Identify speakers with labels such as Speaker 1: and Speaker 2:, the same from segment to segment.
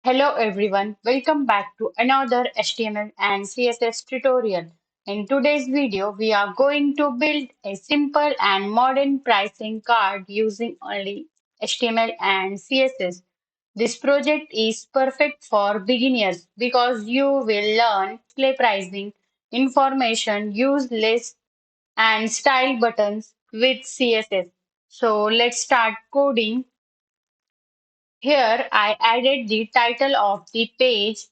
Speaker 1: Hello everyone, welcome back to another HTML and CSS tutorial. In today's video, we are going to build a simple and modern pricing card using only HTML and CSS. This project is perfect for beginners because you will learn display pricing, information, use lists, and style buttons with CSS. So let's start coding. Here I added the title of the page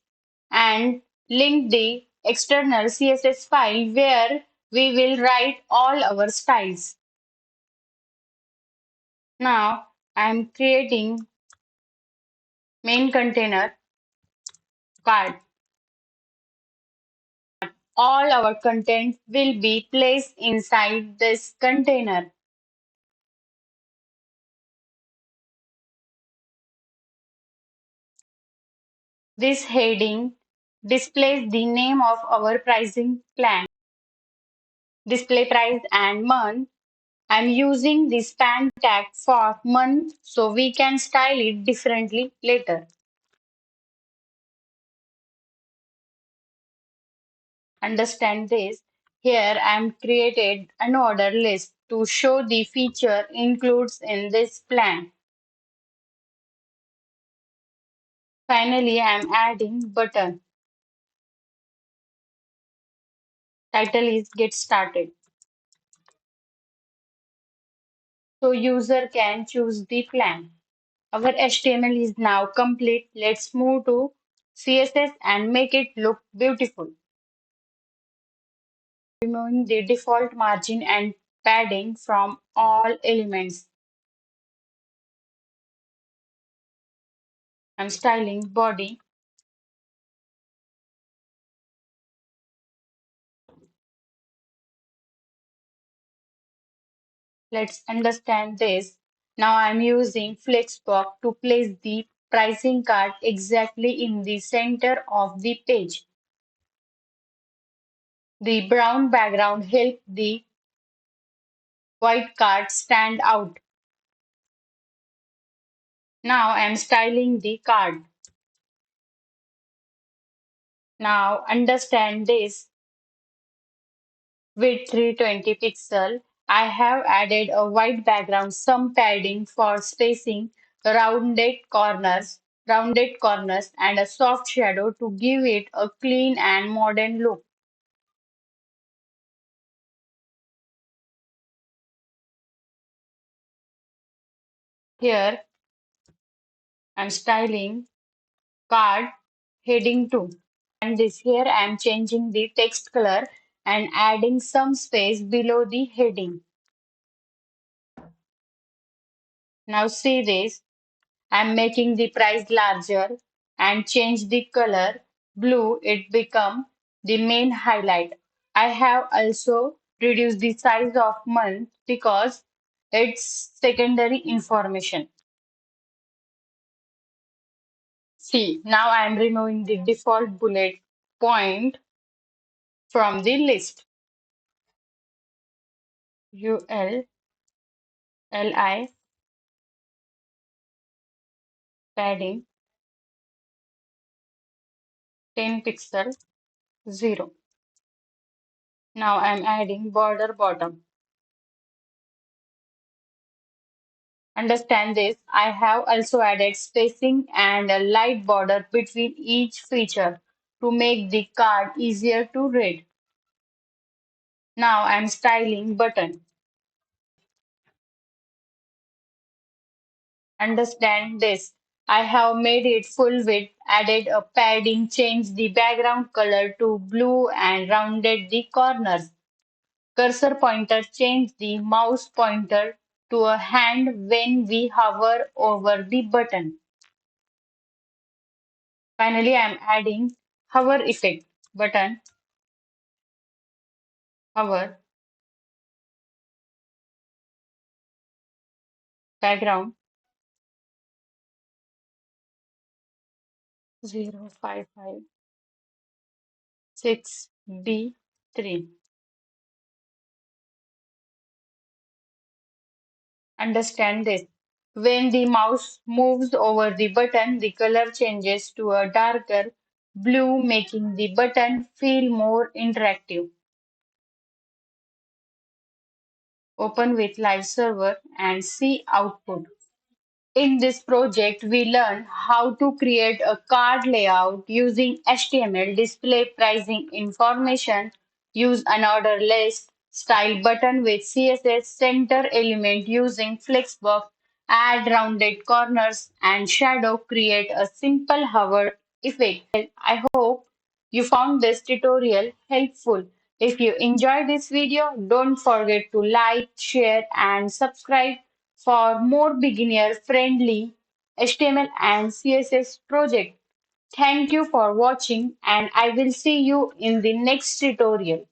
Speaker 1: and linked the external CSS file where we will write all our styles. Now I am creating main container card. All our content will be placed inside this container. This heading displays the name of our pricing plan, display price and month. I'm using the span tag for month so we can style it differently later. Understand this. Here I'm created an order list to show the feature includes in this plan. Finally, I'm adding button. Title is get started. So user can choose the plan. Our HTML is now complete. Let's move to CSS and make it look beautiful. Removing the default margin and padding from all elements. I'm styling body. Let's understand this. Now I'm using Flexbox to place the pricing card exactly in the center of the page. The brown background helps the white card stand out. Now I'm styling the card. Now understand this. With 320 pixel, I have added a white background, some padding for spacing, rounded corners, and a soft shadow to give it a clean and modern look. Here, I'm styling card heading 2. And this here, I'm changing the text color and adding some space below the heading. Now see this. I'm making the price larger and change the color blue. It become the main highlight. I have also reduced the size of month because it's secondary information. See, now I am removing the default bullet point from the list. ULLI padding 10 pixel 0. Now I am adding border bottom. Understand this. I have also added spacing and a light border between each feature to make the card easier to read. Now I'm styling button. Understand this. I have made it full width, added a padding, changed the background color to blue and rounded the corners. Cursor pointer changed the mouse pointer to a hand when we hover over the button. Finally, I'm adding hover effect button, hover, background 0556D3. Understand this. When the mouse moves over the button, the color changes to a darker blue, making the button feel more interactive. Open with Live Server and see output. In this project, we learn how to create a card layout using HTML, display pricing information, use an order list, style button with CSS, center element using Flexbox, add rounded corners and shadow, create a simple hover effect. I hope you found this tutorial helpful. If you enjoyed this video, don't forget to like, share and subscribe for more beginner-friendly HTML and CSS project. Thank you for watching and I will see you in the next tutorial.